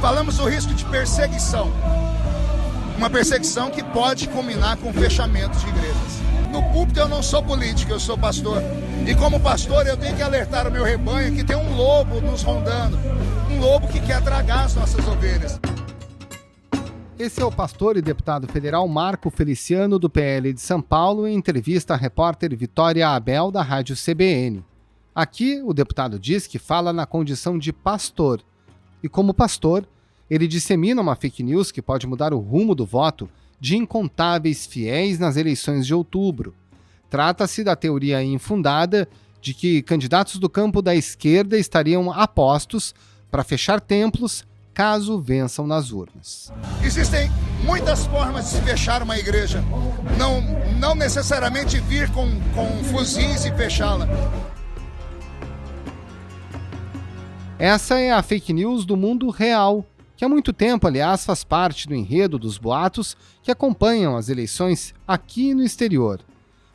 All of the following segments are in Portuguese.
Falamos do risco de perseguição. Uma perseguição que pode culminar com fechamento de igrejas. No púlpito eu não sou político, eu sou pastor. E como pastor eu tenho que alertar o meu rebanho que tem um lobo nos rondando. Um lobo que quer tragar as nossas ovelhas. Esse é o pastor e deputado federal Marco Feliciano, do PL de São Paulo, em entrevista à repórter Vitória Abel, da Rádio CBN. Aqui, o deputado diz que fala na condição de pastor. E como pastor, ele dissemina uma fake news que pode mudar o rumo do voto de incontáveis fiéis nas eleições de outubro. Trata-se da teoria infundada de que candidatos do campo da esquerda estariam apostos para fechar templos caso vençam nas urnas. Existem muitas formas de se fechar uma igreja. Não necessariamente vir com fuzis e fechá-la. Essa é a fake news do mundo real, que há muito tempo, aliás, faz parte do enredo dos boatos que acompanham as eleições aqui no exterior.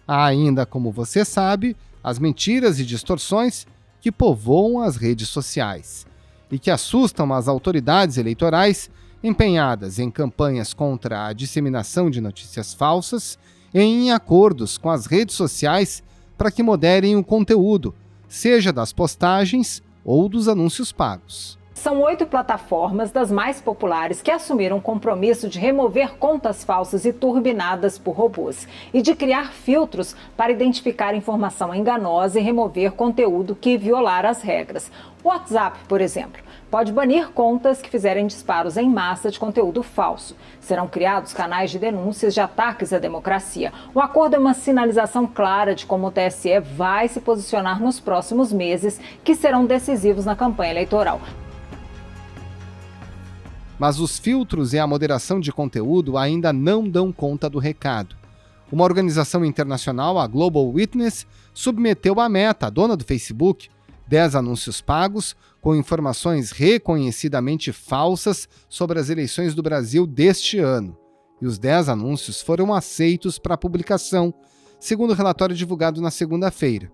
Há ainda, como você sabe, as mentiras e distorções que povoam as redes sociais e que assustam as autoridades eleitorais empenhadas em campanhas contra a disseminação de notícias falsas e em acordos com as redes sociais para que moderem o conteúdo, seja das postagens ou dos anúncios pagos. São 8 plataformas das mais populares que assumiram o compromisso de remover contas falsas e turbinadas por robôs e de criar filtros para identificar informação enganosa e remover conteúdo que violar as regras. O WhatsApp, por exemplo, pode banir contas que fizerem disparos em massa de conteúdo falso. Serão criados canais de denúncias de ataques à democracia. O acordo é uma sinalização clara de como o TSE vai se posicionar nos próximos meses, que serão decisivos na campanha eleitoral. Mas os filtros e a moderação de conteúdo ainda não dão conta do recado. Uma organização internacional, a Global Witness, submeteu à Meta, a dona do Facebook, 10 anúncios pagos com informações reconhecidamente falsas sobre as eleições do Brasil deste ano. E os 10 anúncios foram aceitos para publicação, segundo o relatório divulgado na segunda-feira.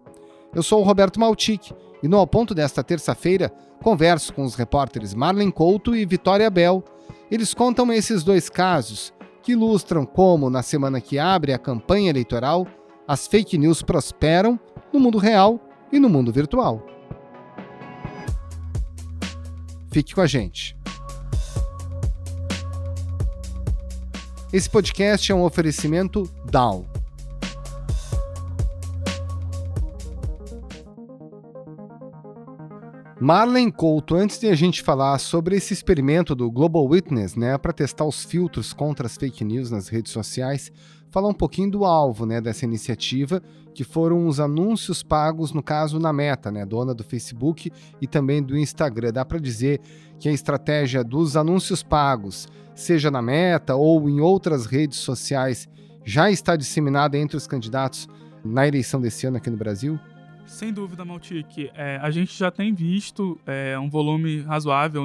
Eu sou o Roberto Maltic e no Ao Ponto desta terça-feira converso com os repórteres Marlen Couto e Vitória Abel. Eles contam esses 2 casos que ilustram como, na semana que abre a campanha eleitoral, as fake news prosperam no mundo real e no mundo virtual. Fique com a gente. Esse podcast é um oferecimento DAO. Marlen Couto, antes de a gente falar sobre esse experimento do Global Witness, para testar os filtros contra as fake news nas redes sociais, falar um pouquinho do alvo, dessa iniciativa, que foram os anúncios pagos, no caso, na Meta, dona do Facebook e também do Instagram. Dá para dizer que a estratégia dos anúncios pagos, seja na Meta ou em outras redes sociais, já está disseminada entre os candidatos na eleição desse ano aqui no Brasil? Sem dúvida, Maltic. A gente já tem visto um volume razoável,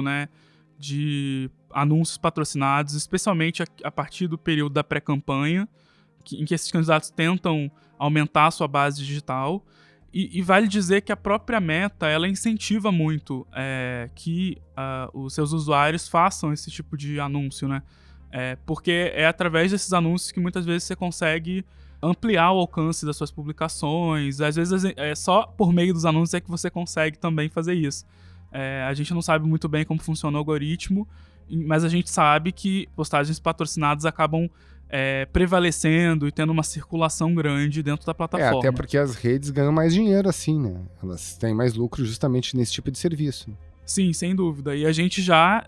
de anúncios patrocinados, especialmente a partir do período da pré-campanha, em que esses candidatos tentam aumentar a sua base digital. E vale dizer que a própria Meta ela incentiva muito que os seus usuários façam esse tipo de anúncio, porque é através desses anúncios que muitas vezes você consegue ampliar o alcance das suas publicações. Às vezes só por meio dos anúncios é que você consegue também fazer isso. A gente não sabe muito bem como funciona o algoritmo, mas a gente sabe que postagens patrocinadas acabam prevalecendo e tendo uma circulação grande dentro da plataforma. Até porque as redes ganham mais dinheiro assim, Elas têm mais lucro justamente nesse tipo de serviço. Sim, sem dúvida. E a gente já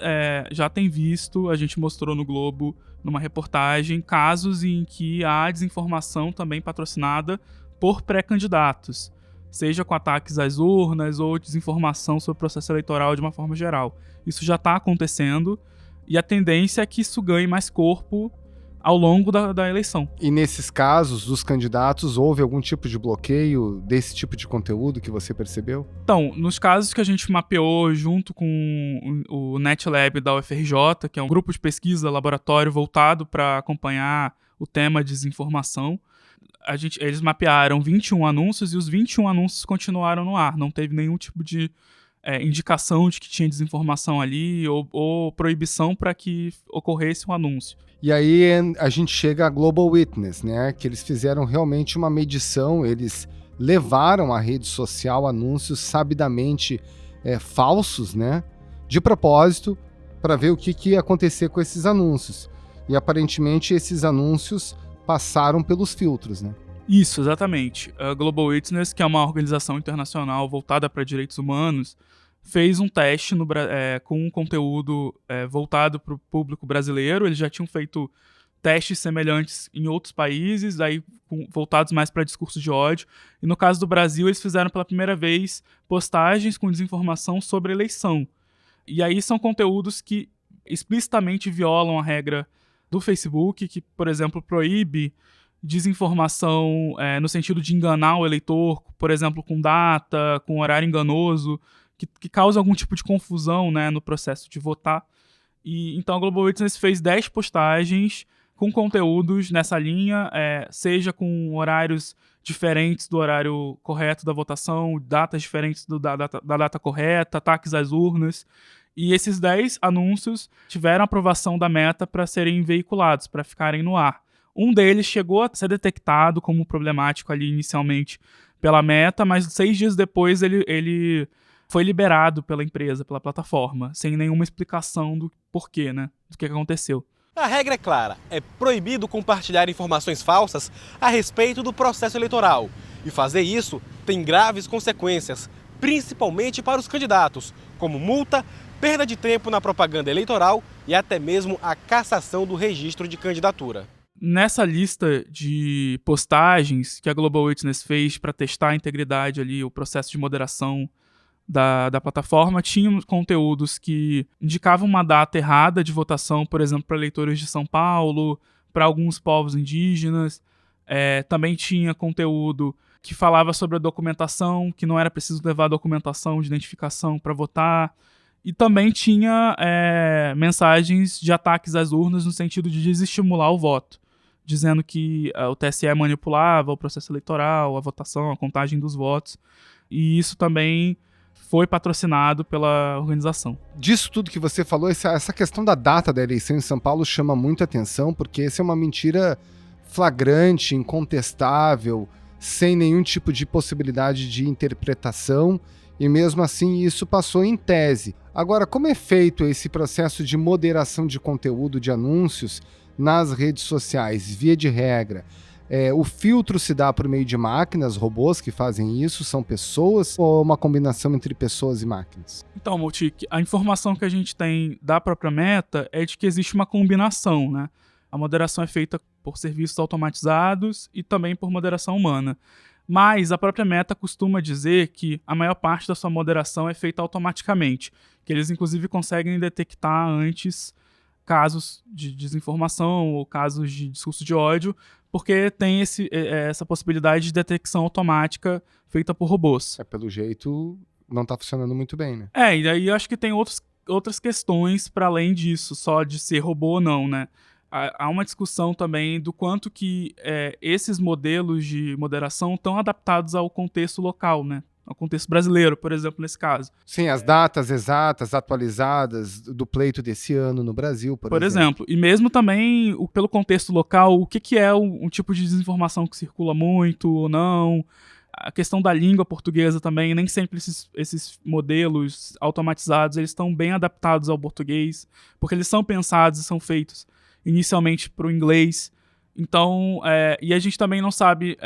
tem visto, a gente mostrou no Globo, numa reportagem, casos em que há desinformação também patrocinada por pré-candidatos, seja com ataques às urnas ou desinformação sobre o processo eleitoral de uma forma geral. Isso já está acontecendo e a tendência é que isso ganhe mais corpo ao longo da eleição. E nesses casos dos candidatos, houve algum tipo de bloqueio desse tipo de conteúdo que você percebeu? Então, nos casos que a gente mapeou junto com o NetLab da UFRJ, que é um grupo de pesquisa, laboratório voltado para acompanhar o tema de desinformação, eles mapearam 21 anúncios e os 21 anúncios continuaram no ar. Não teve nenhum tipo de indicação de que tinha desinformação ali ou proibição para que ocorresse um anúncio. E aí a gente chega a Global Witness, né? Que eles fizeram realmente uma medição, eles levaram à rede social anúncios sabidamente falsos, né? De propósito, para ver o que ia acontecer com esses anúncios. E aparentemente esses anúncios passaram pelos filtros, né? Isso, exatamente. A Global Witness, que é uma organização internacional voltada para direitos humanos, fez um teste com um conteúdo voltado para o público brasileiro. Eles já tinham feito testes semelhantes em outros países, aí voltados mais para discursos de ódio. E no caso do Brasil, eles fizeram pela primeira vez postagens com desinformação sobre eleição. E aí são conteúdos que explicitamente violam a regra do Facebook, que, por exemplo, proíbe desinformação no sentido de enganar o eleitor, por exemplo, com data, com horário enganoso, que causa algum tipo de confusão, né, no processo de votar. E então a Global Witness fez 10 postagens com conteúdos nessa linha, seja com horários diferentes do horário correto da votação, datas diferentes da data correta, ataques às urnas. E esses 10 anúncios tiveram aprovação da Meta para serem veiculados, para ficarem no ar. Um deles chegou a ser detectado como problemático ali inicialmente pela Meta, mas 6 dias depois ele foi liberado pela empresa, pela plataforma, sem nenhuma explicação do porquê, né? Do que aconteceu. A regra é clara, é proibido compartilhar informações falsas a respeito do processo eleitoral. E fazer isso tem graves consequências, principalmente para os candidatos, como multa, perda de tempo na propaganda eleitoral e até mesmo a cassação do registro de candidatura. Nessa lista de postagens que a Global Witness fez para testar a integridade ali, o processo de moderação da plataforma, tinha conteúdos que indicavam uma data errada de votação, por exemplo, para eleitores de São Paulo, para alguns povos indígenas. Também tinha conteúdo que falava sobre a documentação, que não era preciso levar documentação de identificação para votar. E também tinha mensagens de ataques às urnas no sentido de desestimular o voto, dizendo que o TSE manipulava o processo eleitoral, a votação, a contagem dos votos. E isso também foi patrocinado pela organização. Disso tudo que você falou, essa questão da data da eleição em São Paulo chama muita atenção, porque essa é uma mentira flagrante, incontestável, sem nenhum tipo de possibilidade de interpretação, e mesmo assim isso passou em tese. Agora, como é feito esse processo de moderação de conteúdo de anúncios nas redes sociais? Via de regra, o filtro se dá por meio de máquinas, robôs que fazem isso, são pessoas ou uma combinação entre pessoas e máquinas? Então, Motik, a informação que a gente tem da própria Meta é de que existe uma combinação, né? A moderação é feita por serviços automatizados e também por moderação humana. Mas a própria Meta costuma dizer que a maior parte da sua moderação é feita automaticamente, que eles inclusive conseguem detectar antes casos de desinformação ou casos de discurso de ódio, porque tem essa possibilidade de detecção automática feita por robôs. Pelo jeito, não está funcionando muito bem, né? E daí eu acho que tem outras questões para além disso, só de ser robô ou não, né? Há uma discussão também do quanto que esses modelos de moderação estão adaptados ao contexto local, né? Ao contexto brasileiro, por exemplo, nesse caso. Sim, as datas exatas, atualizadas do pleito desse ano no Brasil, por exemplo. E mesmo também, pelo contexto local, o que é um tipo de desinformação que circula muito ou não. A questão da língua portuguesa também, nem sempre esses modelos automatizados eles estão bem adaptados ao português, porque eles são pensados e são feitos inicialmente para o inglês. Então, e a gente também não sabe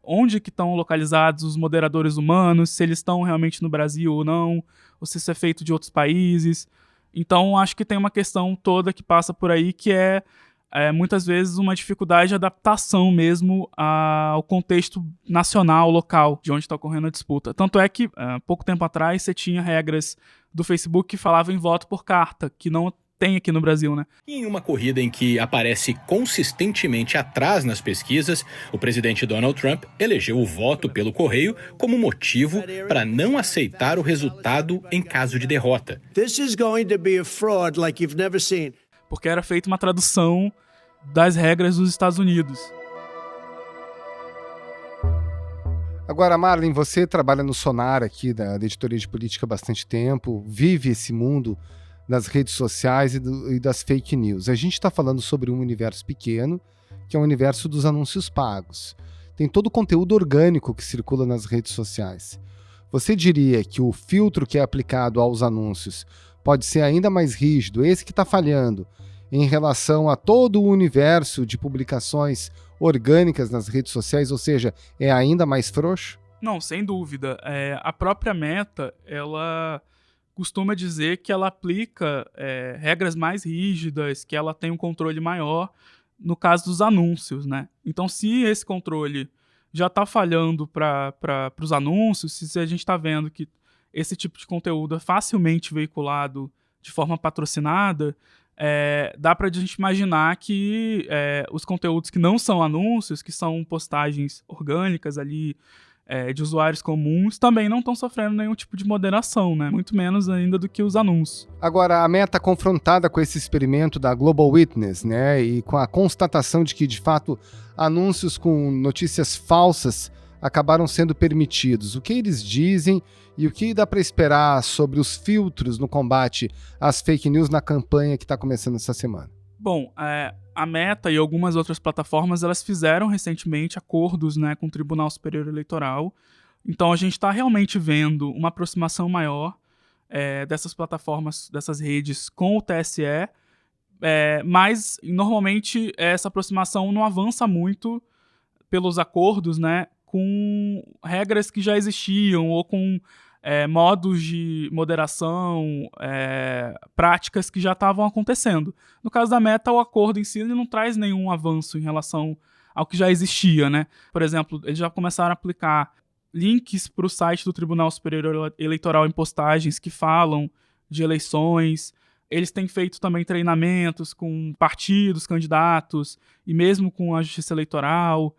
onde que estão localizados os moderadores humanos, se eles estão realmente no Brasil ou não, ou se isso é feito de outros países. Então, acho que tem uma questão toda que passa por aí, que muitas vezes uma dificuldade de adaptação mesmo ao contexto nacional, local, de onde está ocorrendo a disputa. Tanto é que, pouco tempo atrás, você tinha regras do Facebook que falavam em voto por carta, que não tem aqui no Brasil, né? Em uma corrida em que aparece consistentemente atrás nas pesquisas, o presidente Donald Trump elegeu o voto pelo correio como motivo para não aceitar o resultado em caso de derrota. Porque era feita uma tradução das regras dos Estados Unidos. Agora, Marlin, você trabalha no Sonar aqui, da editoria de política há bastante tempo, vive esse mundo das redes sociais e das fake news. A gente está falando sobre um universo pequeno, que é o universo dos anúncios pagos. Tem todo o conteúdo orgânico que circula nas redes sociais. Você diria que o filtro que é aplicado aos anúncios pode ser ainda mais rígido, esse que está falhando, em relação a todo o universo de publicações orgânicas nas redes sociais, ou seja, é ainda mais frouxo? Não, sem dúvida. A própria Meta, ela costuma dizer que ela aplica regras mais rígidas, que ela tem um controle maior no caso dos anúncios, né? Então, se esse controle já está falhando para os anúncios, se a gente está vendo que esse tipo de conteúdo é facilmente veiculado de forma patrocinada, dá para a gente imaginar que os conteúdos que não são anúncios, que são postagens orgânicas ali, de usuários comuns, também não estão sofrendo nenhum tipo de moderação, né? Muito menos ainda do que os anúncios. Agora, a Meta, confrontada com esse experimento da Global Witness, né, e com a constatação de que, de fato, anúncios com notícias falsas acabaram sendo permitidos. O que eles dizem e o que dá para esperar sobre os filtros no combate às fake news na campanha que está começando essa semana? Bom, a Meta e algumas outras plataformas, elas fizeram recentemente acordos, né, com o Tribunal Superior Eleitoral. Então a gente está realmente vendo uma aproximação maior dessas plataformas, dessas redes com o TSE, mas normalmente essa aproximação não avança muito pelos acordos, né, com regras que já existiam ou com modos de moderação, práticas que já estavam acontecendo. No caso da Meta, o acordo em si ele não traz nenhum avanço em relação ao que já existia, né? Por exemplo, eles já começaram a aplicar links para o site do Tribunal Superior Eleitoral em postagens que falam de eleições. Eles têm feito também treinamentos com partidos, candidatos e mesmo com a Justiça Eleitoral.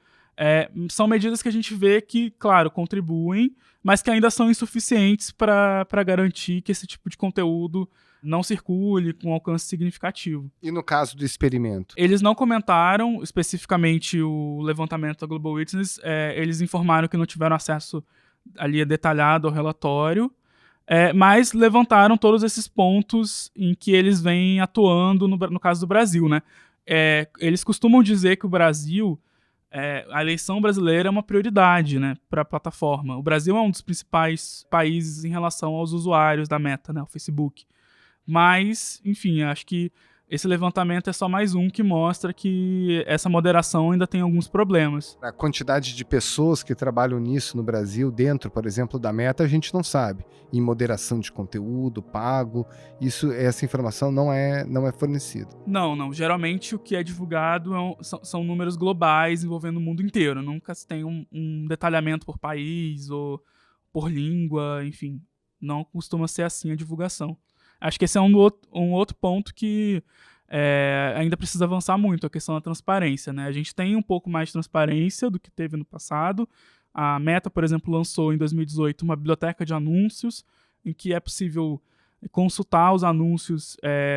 São medidas que a gente vê que, claro, contribuem, mas que ainda são insuficientes para garantir que esse tipo de conteúdo não circule com alcance significativo. E no caso do experimento? Eles não comentaram especificamente o levantamento da Global Witness, eles informaram que não tiveram acesso ali detalhado ao relatório, mas levantaram todos esses pontos em que eles vêm atuando no caso do Brasil, né? Eles costumam dizer que o Brasil... a eleição brasileira é uma prioridade, né, para a plataforma. O Brasil é um dos principais países em relação aos usuários da Meta, né, o Facebook. Mas, enfim, acho que esse levantamento é só mais um que mostra que essa moderação ainda tem alguns problemas. A quantidade de pessoas que trabalham nisso no Brasil, dentro, por exemplo, da Meta, a gente não sabe. Em moderação de conteúdo, pago, essa informação não é fornecida. Não. Geralmente o que é divulgado são números globais envolvendo o mundo inteiro. Nunca se tem um detalhamento por país ou por língua, enfim. Não costuma ser assim a divulgação. Acho que esse é um outro ponto que ainda precisa avançar muito, a questão da transparência, né? A gente tem um pouco mais de transparência do que teve no passado. A Meta, por exemplo, lançou em 2018 uma biblioteca de anúncios, em que é possível consultar os anúncios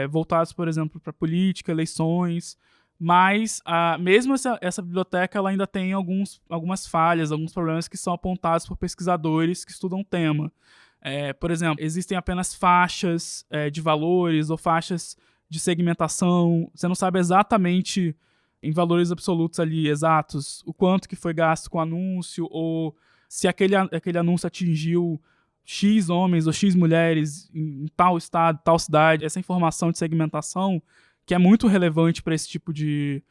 voltados, por exemplo, para política, eleições, mas mesmo essa biblioteca ela ainda tem algumas falhas, alguns problemas que são apontados por pesquisadores que estudam o tema. Por exemplo, existem apenas faixas de valores ou faixas de segmentação. Você não sabe exatamente, em valores absolutos ali, exatos, o quanto que foi gasto com o anúncio ou se aquele anúncio atingiu X homens ou X mulheres em tal estado, tal cidade. Essa informação de segmentação, que é muito relevante para esse tipo de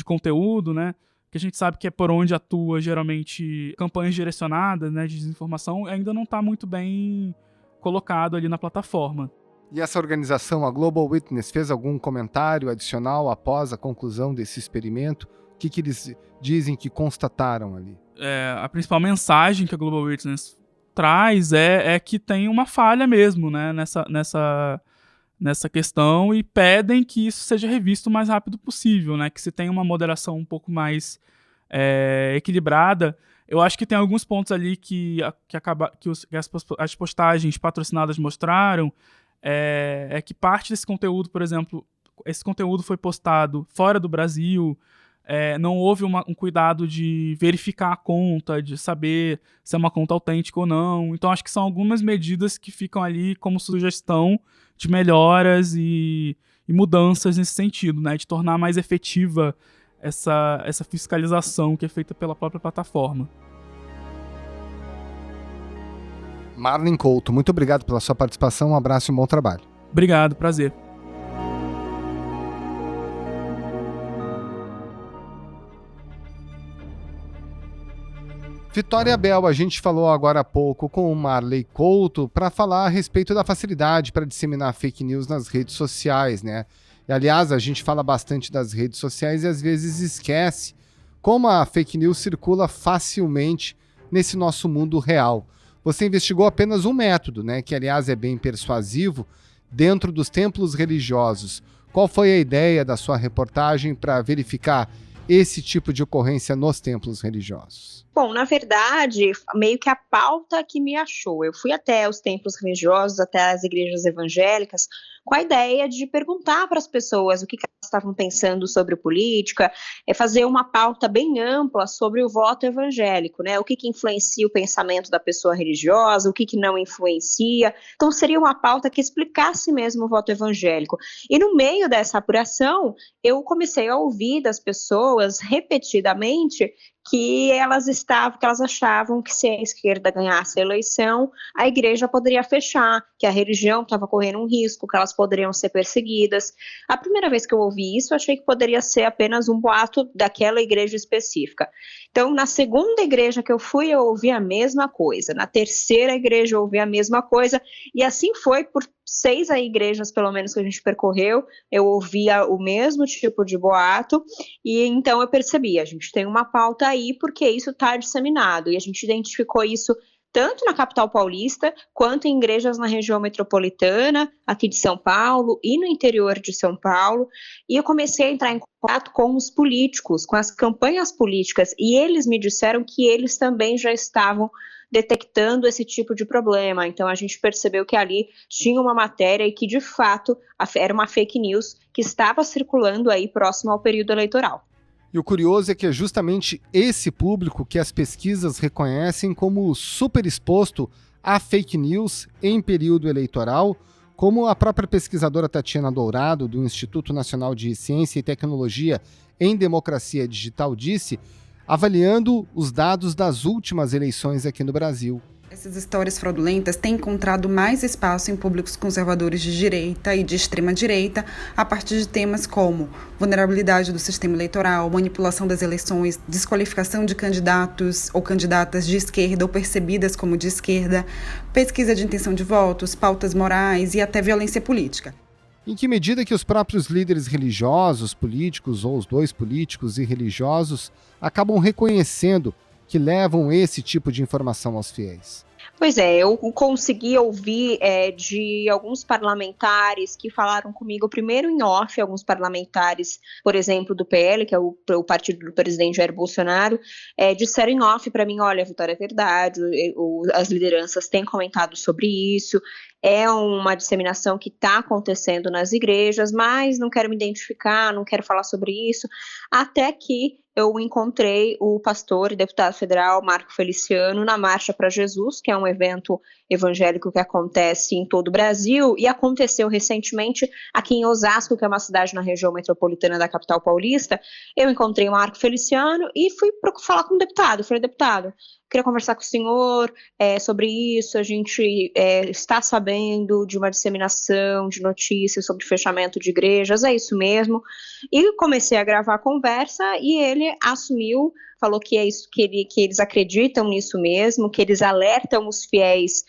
conteúdo, né? Que a gente sabe que é por onde atua geralmente campanhas direcionadas, né, de desinformação, ainda não está muito bem colocado ali na plataforma. E essa organização, a Global Witness, fez algum comentário adicional após a conclusão desse experimento? O que eles dizem que constataram ali? A principal mensagem que a Global Witness traz é que tem uma falha mesmo, né, nessa questão, e pedem que isso seja revisto o mais rápido possível, né? Que se tenha uma moderação um pouco mais equilibrada. Eu acho que tem alguns pontos ali que as postagens patrocinadas mostraram, que parte desse conteúdo, por exemplo, esse conteúdo foi postado fora do Brasil, não houve um cuidado de verificar a conta, de saber se é uma conta autêntica ou não. Então, acho que são algumas medidas que ficam ali como sugestão de melhoras e mudanças nesse sentido, né? De tornar mais efetiva essa fiscalização que é feita pela própria plataforma. Marlin Couto, muito obrigado pela sua participação, um abraço e um bom trabalho. Obrigado, prazer. Vitória Bel, a gente falou agora há pouco com o Marley Couto para falar a respeito da facilidade para disseminar fake news nas redes sociais, né? E, aliás, a gente fala bastante das redes sociais e às vezes esquece como a fake news circula facilmente nesse nosso mundo real. Você investigou apenas um método, né? Que, aliás, é bem persuasivo, dentro dos templos religiosos. Qual foi a ideia da sua reportagem para verificar esse tipo de ocorrência nos templos religiosos? Bom, na verdade, meio que a pauta que me achou. Eu fui até os templos religiosos, até as igrejas evangélicas, com a ideia de perguntar para as pessoas o que elas estavam pensando sobre política, fazer uma pauta bem ampla sobre o voto evangélico, né? O que influencia o pensamento da pessoa religiosa, o que não influencia. Então, seria uma pauta que explicasse mesmo o voto evangélico. E no meio dessa apuração, eu comecei a ouvir das pessoas repetidamente que elas achavam que se a esquerda ganhasse a eleição, a igreja poderia fechar, que a religião estava correndo um risco, que elas poderiam ser perseguidas. A primeira vez que eu ouvi isso, eu achei que poderia ser apenas um boato daquela igreja específica. Então, na segunda igreja que eu fui, eu ouvi a mesma coisa. Na terceira igreja, eu ouvi a mesma coisa. E assim foi por 6 igrejas, pelo menos, que a gente percorreu. Eu ouvia o mesmo tipo de boato. E então eu percebi, a gente tem uma pauta aí porque isso está disseminado. E a gente identificou isso tanto na capital paulista, quanto em igrejas na região metropolitana, aqui de São Paulo e no interior de São Paulo, e eu comecei a entrar em contato com os políticos, com as campanhas políticas, e eles me disseram que eles também já estavam detectando esse tipo de problema. Então a gente percebeu que ali tinha uma matéria e que de fato era uma fake news que estava circulando aí próximo ao período eleitoral. E o curioso é que é justamente esse público que as pesquisas reconhecem como super exposto a fake news em período eleitoral, como a própria pesquisadora Tatiana Dourado, do Instituto Nacional de Ciência e Tecnologia em Democracia Digital, disse, avaliando os dados das últimas eleições aqui no Brasil. Essas histórias fraudulentas têm encontrado mais espaço em públicos conservadores de direita e de extrema-direita a partir de temas como vulnerabilidade do sistema eleitoral, manipulação das eleições, desqualificação de candidatos ou candidatas de esquerda ou percebidas como de esquerda, pesquisa de intenção de votos, pautas morais e até violência política. Em que medida que os próprios líderes religiosos, políticos ou os dois políticos e religiosos acabam reconhecendo que levam esse tipo de informação aos fiéis? Pois é, eu consegui ouvir de alguns parlamentares que falaram comigo, primeiro em off, alguns parlamentares, por exemplo, do PL, que é o partido do presidente Jair Bolsonaro, disseram em off para mim, olha, Vitória, é verdade, as lideranças têm comentado sobre isso, é uma disseminação que está acontecendo nas igrejas, mas não quero me identificar, não quero falar sobre isso, até que eu encontrei o pastor e deputado federal Marco Feliciano na Marcha para Jesus, que é um evento evangélico que acontece em todo o Brasil e aconteceu recentemente aqui em Osasco, que é uma cidade na região metropolitana da capital paulista. Eu encontrei o Marco Feliciano e fui falar com o deputado. Falei, deputado, queria conversar com o senhor sobre isso, a gente está sabendo de uma disseminação de notícias sobre fechamento de igrejas, é isso mesmo. E comecei a gravar a conversa e ele assumiu, falou que é isso, que eles acreditam nisso mesmo, que eles alertam os fiéis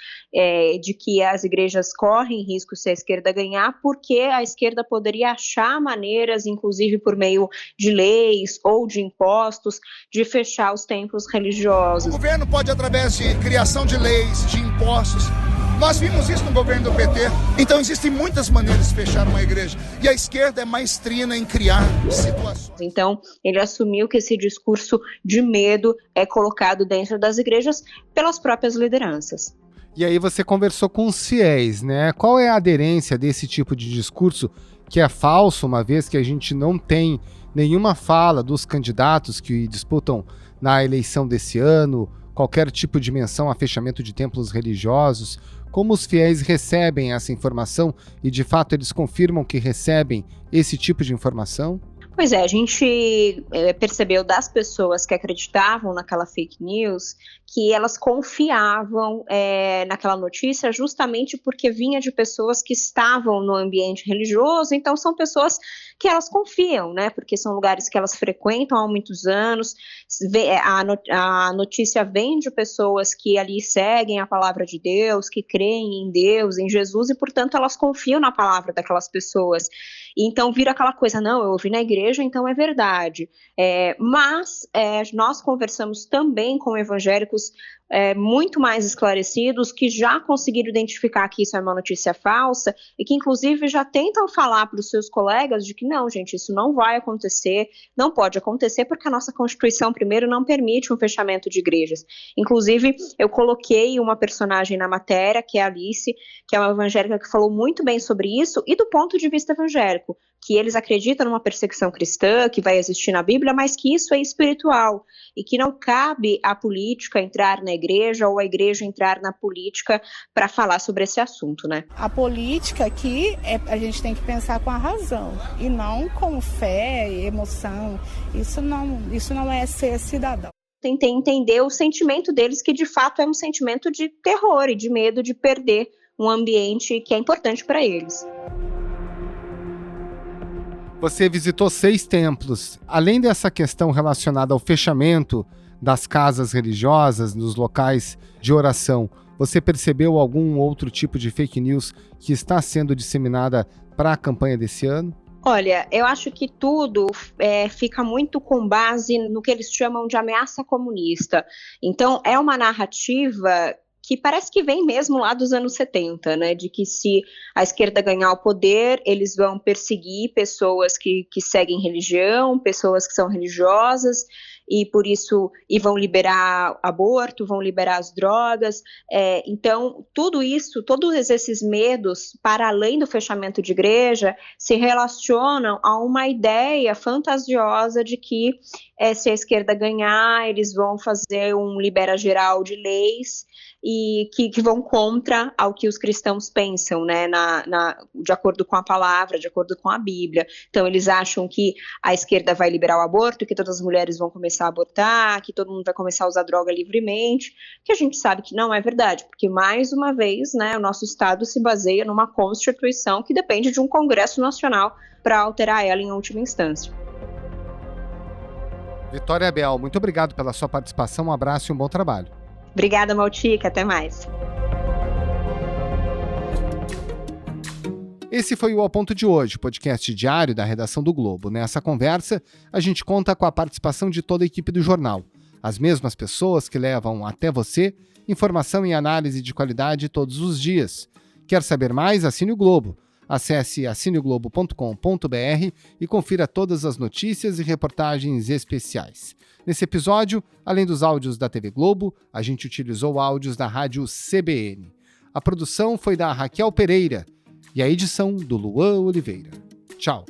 de que as igrejas correm risco se a esquerda ganhar, porque a esquerda poderia achar maneiras, inclusive por meio de leis ou de impostos, de fechar os templos religiosos. O governo pode, através de criação de leis, de impostos. Nós vimos isso no governo do PT. Então existem muitas maneiras de fechar uma igreja. E a esquerda é maestrina em criar situações. Então ele assumiu que esse discurso de medo é colocado dentro das igrejas pelas próprias lideranças. E aí você conversou com os fiéis, né? Qual é a aderência desse tipo de discurso que é falso, uma vez que a gente não tem nenhuma fala dos candidatos que disputam na eleição desse ano, qualquer tipo de menção a fechamento de templos religiosos. Como os fiéis recebem essa informação e, de fato, eles confirmam que recebem esse tipo de informação? Pois é, a gente percebeu das pessoas que acreditavam naquela fake news que elas confiavam naquela notícia justamente porque vinha de pessoas que estavam no ambiente religioso, então são pessoas que elas confiam, né? Porque são lugares que elas frequentam há muitos anos, a notícia vem de pessoas que ali seguem a palavra de Deus, que creem em Deus, em Jesus, e portanto elas confiam na palavra daquelas pessoas. E então vira aquela coisa, não, eu ouvi na igreja, então é verdade. Mas nós conversamos também com evangélicos muito mais esclarecidos, que já conseguiram identificar que isso é uma notícia falsa e que inclusive já tentam falar para os seus colegas de que não, gente, isso não vai acontecer, não pode acontecer porque a nossa Constituição, primeiro, não permite um fechamento de igrejas. Inclusive, eu coloquei uma personagem na matéria, que é a Alice, que é uma evangélica que falou muito bem sobre isso, e do ponto de vista evangélico, que eles acreditam numa perseguição cristã, que vai existir na Bíblia, mas que isso é espiritual, e que não cabe à política entrar na igreja ou a igreja entrar na política para falar sobre esse assunto, né? A política aqui, a gente tem que pensar com a razão, e não com fé e emoção. Isso não é ser cidadão. Tentei entender o sentimento deles, que de fato é um sentimento de terror e de medo de perder um ambiente que é importante para eles. Você visitou 6 templos. Além dessa questão relacionada ao fechamento das casas religiosas, dos locais de oração, você percebeu algum outro tipo de fake news que está sendo disseminada para a campanha desse ano? Olha, eu acho que tudo fica muito com base no que eles chamam de ameaça comunista. Então, é uma narrativa que parece que vem mesmo lá dos anos 70, né, de que se a esquerda ganhar o poder, eles vão perseguir pessoas que seguem religião, pessoas que são religiosas, e por isso vão liberar aborto, vão liberar as drogas. Então, tudo isso, todos esses medos, para além do fechamento de igreja, se relacionam a uma ideia fantasiosa de que se a esquerda ganhar, eles vão fazer um libera geral de leis e que vão contra ao que os cristãos pensam, né, de acordo com a palavra, de acordo com a Bíblia. Então, eles acham que a esquerda vai liberar o aborto, que todas as mulheres vão começar a abortar, que todo mundo vai começar a usar droga livremente, que a gente sabe que não é verdade, porque, mais uma vez, né, o nosso Estado se baseia numa Constituição que depende de um Congresso Nacional para alterar ela em última instância. Vitória Abel, muito obrigado pela sua participação, um abraço e um bom trabalho. Obrigada, Maltica, até mais. Esse foi o Ao Ponto de hoje, podcast diário da redação do Globo. Nessa conversa, a gente conta com a participação de toda a equipe do jornal. As mesmas pessoas que levam até você informação e análise de qualidade todos os dias. Quer saber mais? Assine o Globo. Acesse assineoglobo.com.br e confira todas as notícias e reportagens especiais. Nesse episódio, além dos áudios da TV Globo, a gente utilizou áudios da rádio CBN. A produção foi da Raquel Pereira e a edição do Luan Oliveira. Tchau!